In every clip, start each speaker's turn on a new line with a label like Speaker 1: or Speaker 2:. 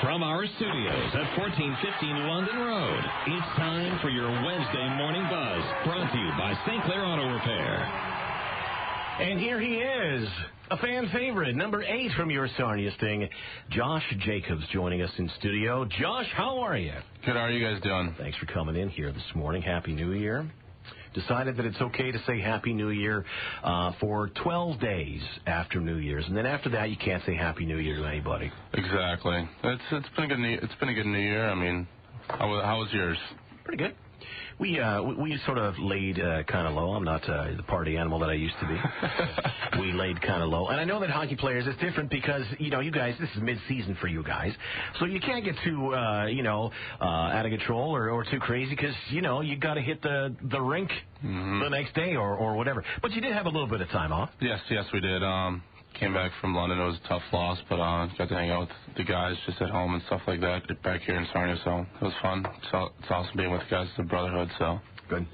Speaker 1: From our studios at 1415 London Road, it's time for your Wednesday morning buzz, brought to you by Clair Auto Repair.
Speaker 2: And here he is, a fan favorite, number 8 from your Sarnia Sting, Josh Jacobs, joining us in studio. Josh, how are you?
Speaker 3: Good. How are you guys doing?
Speaker 2: Thanks for coming in here this morning. Happy New Year. Decided that it's okay to say Happy New Year for 12 days after New Year's, and then after that you can't say Happy New Year to anybody.
Speaker 3: Exactly. It's been a good New Year. I mean, how was yours?
Speaker 2: Pretty good. We sort of laid kind of low. I'm not the party animal that I used to be. We laid kind of low. And I know that hockey players, it's different because, you guys, this is mid-season for you guys. So you can't get too, out of control or too crazy because, you got to hit the rink the next day or whatever. But you did have a little bit of time off.
Speaker 3: Yes, we did. Came back from London. It was a tough loss, but got to hang out with the guys just at home and stuff like that back here in Sarnia, so it was fun. It's awesome being with the guys. It's a brotherhood, so.
Speaker 2: Good.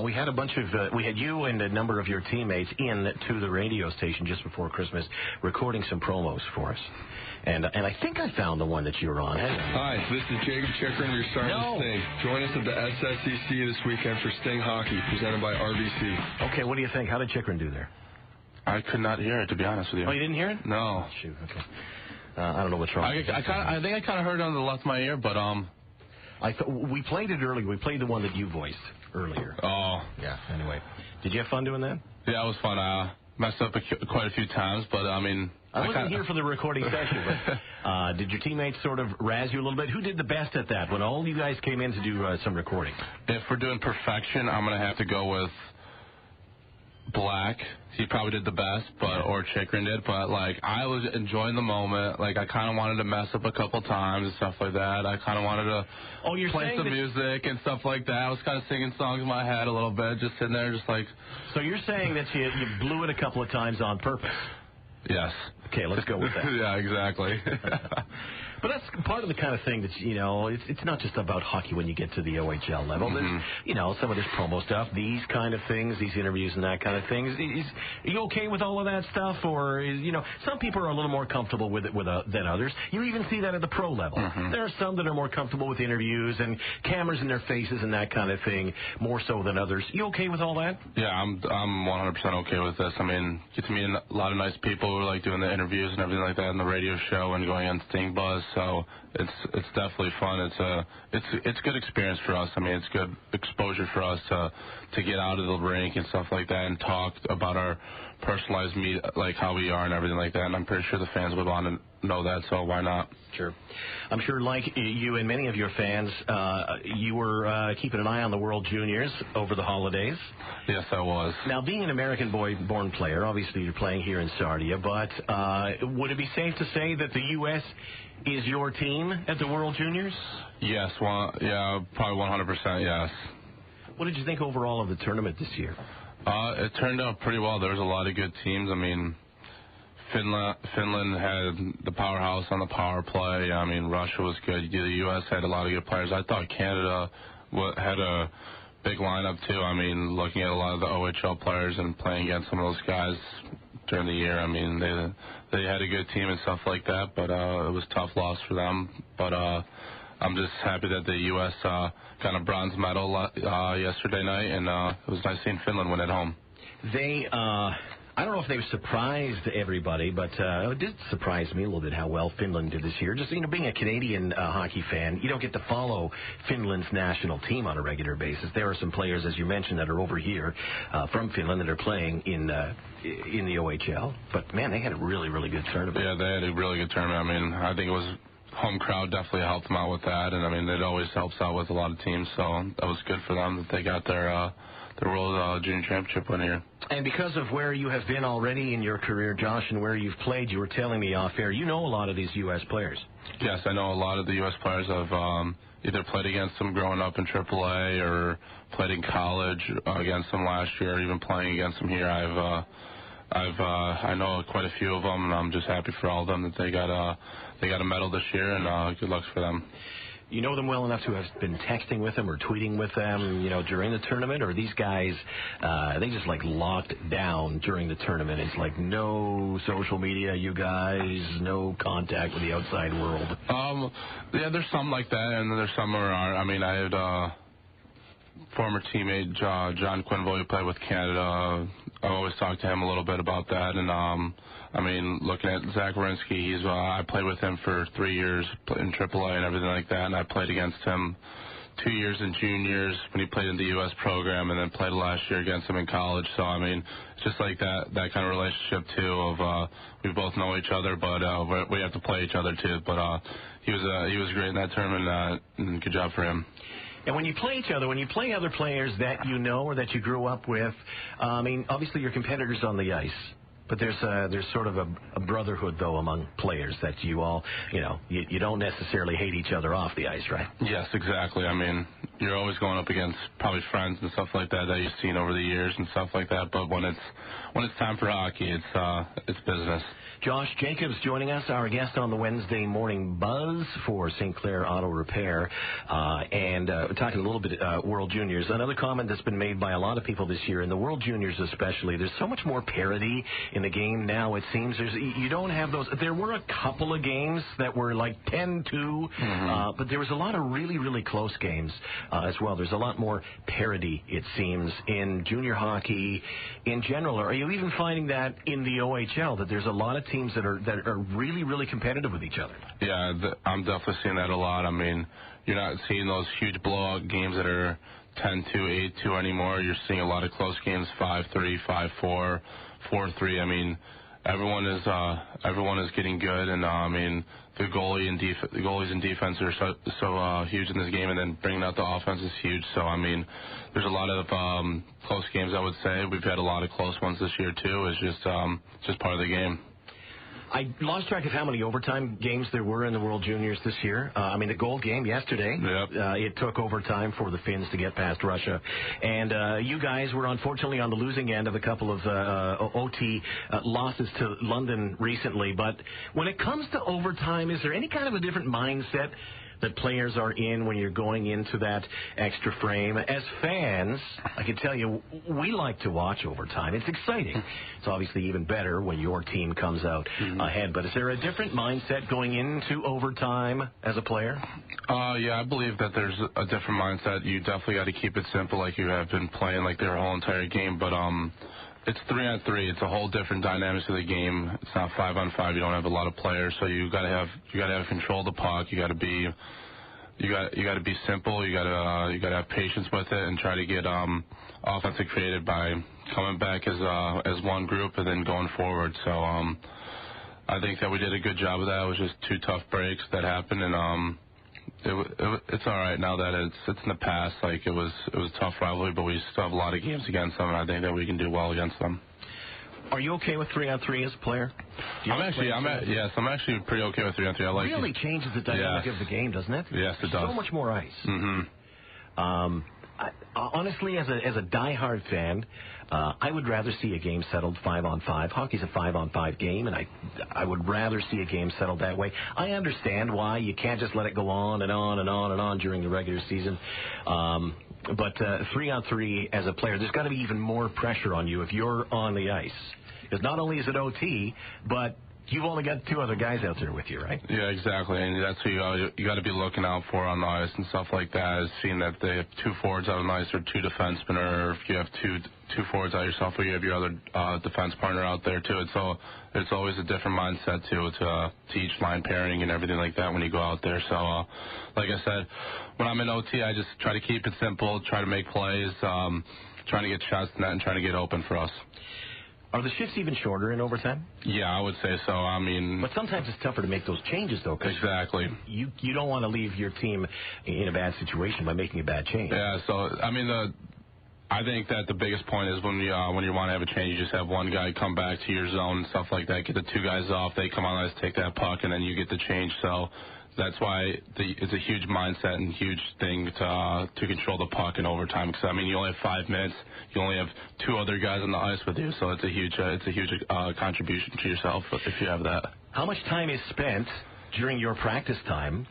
Speaker 2: We had a bunch of, we had you and a number of your teammates in to the radio station just before Christmas recording some promos for us. And I think I found the one that you were on.
Speaker 4: Hi, this is Jacob Chickering, your Sarnia Sting. Join us at the SSEC this weekend for Sting Hockey, presented by RBC.
Speaker 2: Okay, what do you think? How did Chickering do there?
Speaker 3: I could not hear it, to be honest with you.
Speaker 2: Oh, you didn't hear it?
Speaker 3: No.
Speaker 2: Shoot, okay. I don't know what's wrong.
Speaker 3: I think I kind of heard it on the left of my ear, but
Speaker 2: we played it early. We played the one that you voiced earlier.
Speaker 3: Oh.
Speaker 2: Yeah, anyway. Did you have fun doing that?
Speaker 3: Yeah, it was fun. I messed up quite a few times, but I mean...
Speaker 2: I wasn't here for the recording session, but did your teammates sort of razz you a little bit? Who did the best at that when all you guys came in to do some recording?
Speaker 3: If we're doing perfection, I'm going to have to go with Black. He probably did the best, or Chickering did, but I was enjoying the moment. I kind of wanted to mess up a couple times and stuff like that. I kind of wanted to play some music and stuff like that. I was kind of singing songs in my head a little bit, just sitting there, just like.
Speaker 2: So you're saying that you blew it a couple of times on purpose?
Speaker 3: Yes.
Speaker 2: Okay, let's go with that.
Speaker 3: Yeah, exactly.
Speaker 2: But that's part of the kind of thing that, it's not just about hockey when you get to the OHL level. There's, some of this promo stuff, these kind of things, these interviews and that kind of thing. Are you okay with all of that stuff? Or, some people are a little more comfortable with it than others. You even see that at the pro level. There are some that are more comfortable with interviews and cameras in their faces and that kind of thing, more so than others. You okay with all that?
Speaker 3: Yeah, I'm 100% okay with this. I mean, get to meet a lot of nice people who are doing the interviews and everything like that on the radio show and going on Sting Buzz. So it's definitely fun. It's good experience for us. I mean, it's good exposure for us to get out of the rink and stuff like that and talk about our personalized how we are and everything like that. And I'm pretty sure the fans would want to know that, so why not?
Speaker 2: Sure. I'm sure, like you and many of your fans, you were keeping an eye on the World Juniors over the holidays.
Speaker 3: Yes, I was.
Speaker 2: Now, being an American-born player, obviously you're playing here in Sarnia, but would it be safe to say that the U.S. is your team at the World Juniors?
Speaker 3: Yes, probably 100%, yes.
Speaker 2: What did you think overall of the tournament this year?
Speaker 3: It turned out pretty well. There was a lot of good teams. I mean, Finland had the powerhouse on the power play. I mean, Russia was good. The U.S. had a lot of good players. I thought Canada had a big lineup, too. I mean, looking at a lot of the OHL players and playing against some of those guys during the year, I mean, they had a good team and stuff like that, but it was a tough loss for them. But I'm just happy that the U.S. got a bronze medal yesterday night, and it was nice seeing Finland win at home.
Speaker 2: I don't know if they surprised everybody, but it did surprise me a little bit how well Finland did this year. Just, being a Canadian hockey fan, you don't get to follow Finland's national team on a regular basis. There are some players, as you mentioned, that are over here from Finland that are playing in the OHL. But, man, they had a really, really good tournament.
Speaker 3: Yeah, they had a really good tournament. I mean, I think it was home crowd definitely helped them out with that. And, I mean, it always helps out with a lot of teams. So that was good for them that they got their World Junior Championship win here.
Speaker 2: And because of where you have been already in your career, Josh, and where you've played, you were telling me off air, you know a lot of these U.S. players.
Speaker 3: Yes, I know a lot of the U.S. players. I've either played against them growing up in AAA or played in college against them last year, or even playing against them here. I know quite a few of them, and I'm just happy for all of them that they got a medal this year, and good luck for them.
Speaker 2: You know them well enough to have been texting with them or tweeting with them, during the tournament, or are these guys, they just like locked down during the tournament? It's like no social media, you guys, no contact with the outside world.
Speaker 3: Yeah, there's some like that, and there's some where aren't. I mean, I had former teammate John Quinville, who played with Canada. I always talk to him a little bit about that, and I mean, looking at Zach Wierenski, I played with him for 3 years in AAA and everything like that, and I played against him 2 years in juniors when he played in the U.S. program, and then played last year against him in college. So, I mean, it's just like that kind of relationship, too, of we both know each other, but we have to play each other, too. But he was great in that tournament, and good job for him.
Speaker 2: And when you play each other, when you play other players that you know or that you grew up with, I mean, obviously you're competitors on the ice. But there's sort of a brotherhood, though, among players that you all, you don't necessarily hate each other off the ice, right?
Speaker 3: Yes, exactly. I mean, you're always going up against probably friends and stuff like that you've seen over the years and stuff like that. But when it's time for hockey, it's business.
Speaker 2: Josh Jacobs joining us, our guest on the Wednesday Morning Buzz for Clair Auto Repair. And we're talking a little bit World Juniors. Another comment that's been made by a lot of people this year, in the World Juniors especially, there's so much more parity in the game now, it seems. You don't have those. There were a couple of games that were like 10-2, but there was a lot of really, really close games as well. There's a lot more parity, it seems, in junior hockey in general. Are you even finding that in the OHL, that there's a lot of teams that are really, really competitive with each other? Yeah,
Speaker 3: I'm definitely seeing that a lot. I mean, you're not seeing those huge blowout games that are 10-2, 8-2 anymore. You're seeing a lot of close games, 5-3, 5-4, 4-3. I mean, everyone is getting good, and I mean, the goalies and defense are so huge in this game, and then bringing out the offense is huge. So I mean, there's a lot of close games. I would say we've had a lot of close ones this year too. It's just part of the game.
Speaker 2: I lost track of how many overtime games there were in the World Juniors this year. I mean, the gold game yesterday, it took overtime for the Finns to get past Russia. And you guys were unfortunately on the losing end of a couple of OT losses to London recently. But when it comes to overtime, is there any kind of a different mindset that players are in when you're going into that extra frame? As fans, I can tell you, we like to watch overtime. It's exciting. It's obviously even better when your team comes out ahead. But is there a different mindset going into overtime as a player?
Speaker 3: Yeah, I believe that there's a different mindset. You definitely got to keep it simple like you have been playing like their whole entire game. But it's 3-on-3. It's a whole different dynamics of the game. It's not 5-on-5. You don't have a lot of players, so you got to have control of the puck. You got to be simple. You got to have patience with it and try to get offensive created by coming back as one group and then going forward. So I think that we did a good job of that. It was just 2 tough breaks that happened, and it's all right now that it's in the past. Like it was a tough rivalry, but we still have a lot of games against them, and I think that we can do well against them.
Speaker 2: Are you okay with 3-on-3 as a player?
Speaker 3: I'm actually pretty okay with 3-on-3. I like
Speaker 2: it. Really changes the dynamic of the game, doesn't it?
Speaker 3: Yes, it does.
Speaker 2: So much more ice. Honestly, as a diehard fan, I would rather see a game settled 5-on-5. Hockey's a 5-on-5 game, and I would rather see a game settled that way. I understand why you can't just let it go on and on and on and on during the regular season. But 3-on-3 as a player, there's got to be even more pressure on you if you're on the ice. Because not only is it OT, but you've only got 2 other guys out there with you, right?
Speaker 3: Yeah, exactly. And that's who you got to be looking out for on the ice and stuff like that, is seeing that they have 2 forwards out on the ice or 2 defensemen, or if you have two forwards out yourself, or you have your other defense partner out there too. It's always a different mindset to each line pairing and everything like that when you go out there. So like I said, when I'm in OT, I just try to keep it simple, try to make plays, trying to get shots in that and trying to get open for us.
Speaker 2: Are the shifts even shorter in overtime?
Speaker 3: Yeah, I would say so. I mean,
Speaker 2: but sometimes it's tougher to make those changes, though.
Speaker 3: Exactly.
Speaker 2: You don't want to leave your team in a bad situation by making a bad change.
Speaker 3: Yeah. So I mean, I think that the biggest point is when you want to have a change, you just have one guy come back to your zone and stuff like that. Get the 2 guys off. They come on, let's take that puck, and then you get the change. So that's why it's a huge mindset and huge thing to control the puck in overtime. Because I mean, you only have 5 minutes. You only have 2 other guys on the ice with you, so it's a huge contribution to yourself if you have that.
Speaker 2: How much time is spent during your practice time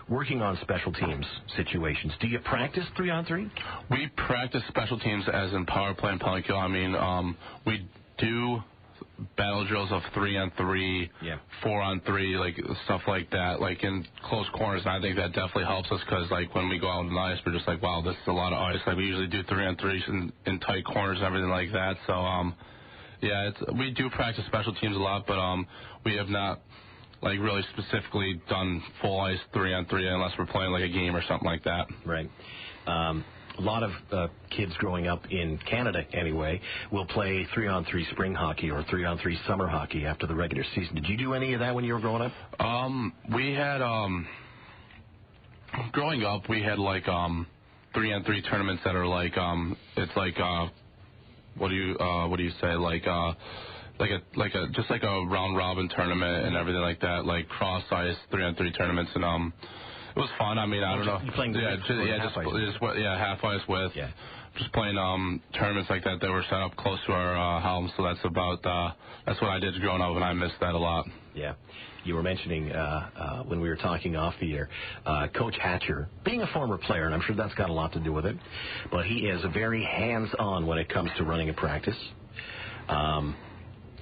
Speaker 2: working on special teams situations, do you practice 3-on-3?
Speaker 3: We practice special teams as in power play and penalty kill. I mean, we do battle drills of 3-on-3, 4-on-3, like stuff like that, like in close corners. And I think that definitely helps us because, like, when we go out on the ice, we're just like, wow, this is a lot of ice. Like, we usually do 3-on-3s in tight corners and everything like that. So, we do practice special teams a lot, but we have not, like, really specifically done full ice 3-on-3 unless we're playing like a game or something like that.
Speaker 2: Right. A lot of kids growing up in Canada, anyway, will play 3-on-3 spring hockey or 3-on-3 summer hockey after the regular season. Did you do any of that when you were growing up?
Speaker 3: We had, growing up, we had, like, 3-on-3 tournaments that are like, it's like, what do you say, just like a round robin tournament and everything like that, like cross ice 3-on-3 tournaments, and it was fun. I mean, I don't know.
Speaker 2: You playing
Speaker 3: half ice with. Yeah. Just playing tournaments like that were set up close to our house. So that's what I did growing up, and I missed that a lot.
Speaker 2: Yeah. You were mentioning when we were talking off the air, Coach Hatcher, being a former player, and I'm sure that's got a lot to do with it, but he is very hands-on when it comes to running a practice.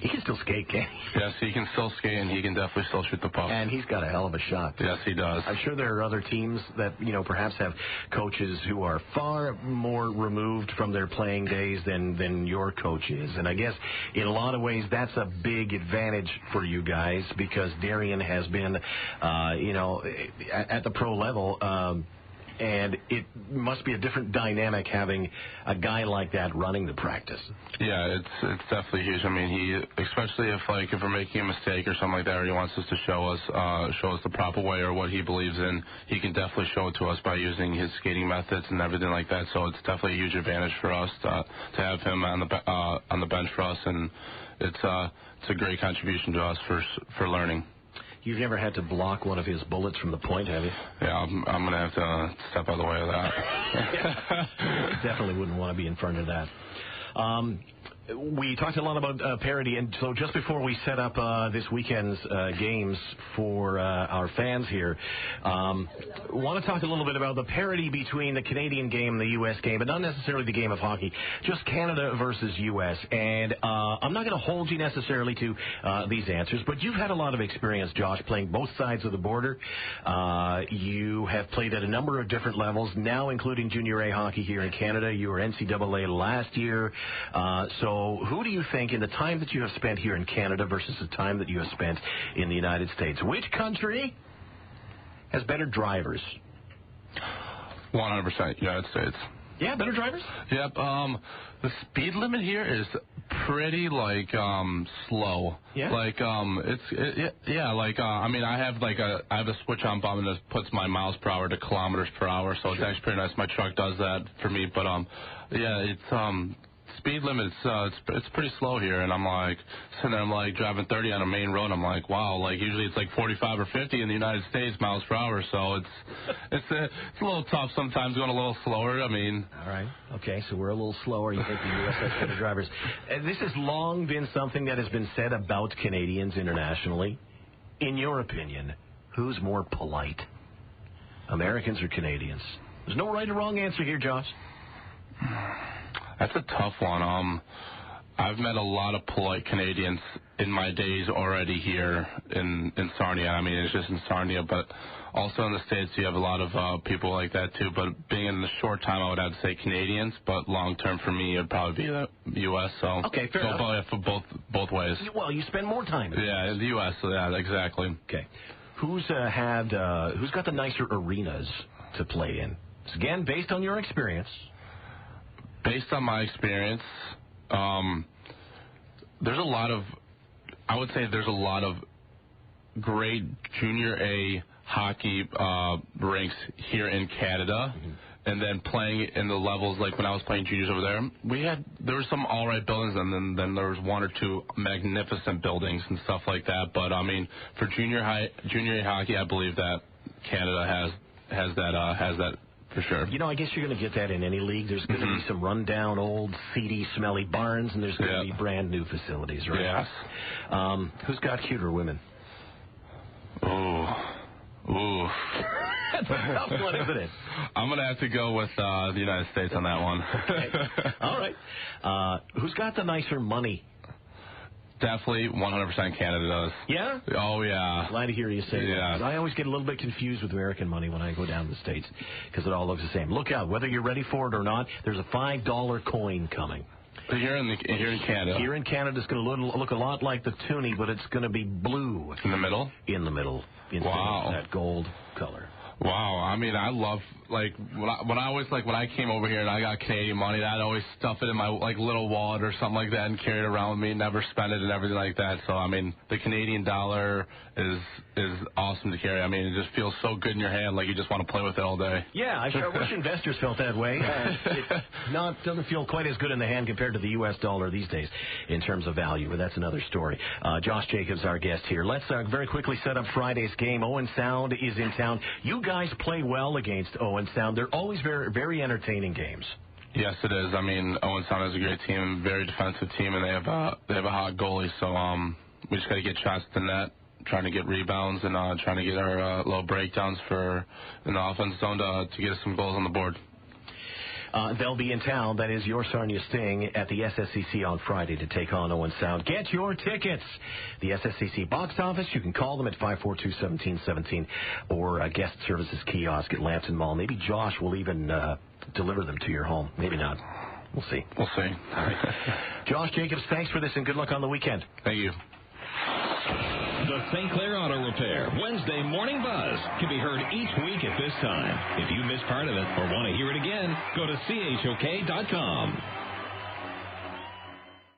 Speaker 2: He can still skate, can't he?
Speaker 3: Yes, he can still skate, and he can definitely still shoot the puck.
Speaker 2: And he's got a hell of a shot.
Speaker 3: Yes, he does.
Speaker 2: I'm sure there are other teams that, perhaps have coaches who are far more removed from their playing days than your coach is. And I guess in a lot of ways that's a big advantage for you guys because Darian has been, at the pro level, and it must be a different dynamic having a guy like that running the practice.
Speaker 3: Yeah, it's definitely huge. I mean, especially if we're making a mistake or something like that, or he wants us to show us the proper way or what he believes in, he can definitely show it to us by using his skating methods and everything like that. So it's definitely a huge advantage for us to have him on the bench for us, and it's a great contribution to us for learning.
Speaker 2: You've never had to block one of his bullets from the point, have you?
Speaker 3: Yeah, I'm going to have to step out of the way of that.
Speaker 2: Definitely wouldn't want to be in front of that. We talked a lot about Parity, and so just before we set up this weekend's games for our fans here, want to talk a little bit about the parity between the Canadian game and the U.S. game, but not necessarily the game of hockey, just Canada versus U.S. And I'm not going to hold you necessarily to these answers, but you've had a lot of experience, Josh, playing both sides of the border. You have played at a number of different levels, now including Junior A hockey here in Canada. You were NCAA last year. So who do you think, in the time that you have spent here in Canada versus the time that you have spent in the United States, which country has better drivers?
Speaker 3: 100% United States.
Speaker 2: Yeah, better drivers?
Speaker 3: Yep. The speed limit here is pretty slow.
Speaker 2: Yeah.
Speaker 3: I mean, I have a switch on button that puts my miles per hour to kilometers per hour, so It's actually pretty nice. My truck does that for me, but it's speed limit, it's pretty slow here, and I'm sitting there, driving 30 on a main road. I'm like, wow, usually it's 45 or 50 in the United States miles per hour, so it's a little tough sometimes going a little slower. I mean,
Speaker 2: all right, okay, so we're a little slower. You think the U.S. has better drivers? This has long been something that has been said about Canadians internationally. In your opinion, who's more polite, Americans or Canadians? There's no right or wrong answer here, Josh.
Speaker 3: That's a tough one. I've met a lot of polite Canadians in my days already here in Sarnia. I mean, it's just in Sarnia, but also in the States you have a lot of people like that too. But being in the short time, I would have to say Canadians, but long term for me, it'd probably be the U.S. So
Speaker 2: okay, fair enough.
Speaker 3: Probably for both ways.
Speaker 2: Well, you spend more time.
Speaker 3: Yeah, in the U.S. So yeah, exactly.
Speaker 2: Okay, who's got the nicer arenas to play in? So again, based on your experience.
Speaker 3: Based on my experience, there's a lot of great Junior A hockey rinks here in Canada, and then playing in the levels when I was playing juniors over there, there were some all right buildings, and then there was one or two magnificent buildings and stuff like that. But I mean, for Junior A hockey, I believe that Canada has that. For sure.
Speaker 2: I guess you're going to get that in any league. There's going to be some rundown, old, seedy, smelly barns, and there's going to be brand new facilities, right?
Speaker 3: Yes.
Speaker 2: Who's got cuter women?
Speaker 3: Ooh.
Speaker 2: That's a tough one, isn't it?
Speaker 3: I'm going to have to go with the United States on that one.
Speaker 2: Okay. All right. Who's got the nicer money?
Speaker 3: Definitely 100% Canada does.
Speaker 2: Yeah?
Speaker 3: Oh, yeah.
Speaker 2: Glad to hear you say
Speaker 3: Yeah.
Speaker 2: that. I always get a little bit confused with American money when I go down to the States because it all looks the same. Look out. Whether you're ready for it or not, there's a $5 coin coming.
Speaker 3: Here in Canada.
Speaker 2: Here in Canada, it's going to look a lot like the toonie, but it's going to be blue.
Speaker 3: In the middle?
Speaker 2: In the middle. Instead of that gold color.
Speaker 3: Wow, I mean, I love, like, when I came over here and I got Canadian money, I'd always stuff it in my, like, little wallet or something like that and carry it around with me, never spend it and everything like that. So, I mean, the Canadian dollar is awesome to carry. I mean, it just feels so good in your hand, like you just want to play with it all day.
Speaker 2: Yeah, I sure wish investors felt that way. It doesn't feel quite as good in the hand compared to the U.S. dollar these days in terms of value, but that's another story. Josh Jacobs, our guest here. Let's very quickly set up Friday's game. Owen Sound is in town. You guys play well against Owen Sound. They're always very, very entertaining games.
Speaker 3: Yes, it is. I mean, Owen Sound is a great team, very defensive team, and they have a hot goalie. So we just got to get shots to net, trying to get rebounds, and trying to get our little breakdowns in the offense zone to get us some goals on the board.
Speaker 2: They'll be in town. That is your Sarnia Sting at the SSCC on Friday to take on Owen Sound. Get your tickets. The SSCC box office. You can call them at 542-1717 or guest services kiosk at Lambton Mall. Maybe Josh will even deliver them to your home. Maybe not. We'll see.
Speaker 3: We'll see.
Speaker 2: All right. Josh Jacobs, thanks for this and good luck on the weekend.
Speaker 3: Thank you.
Speaker 1: The St. Clair Auto Repair Wednesday Morning Buzz can be heard each week at this time. If you missed part of it or want to hear it again, go to CHOK.com.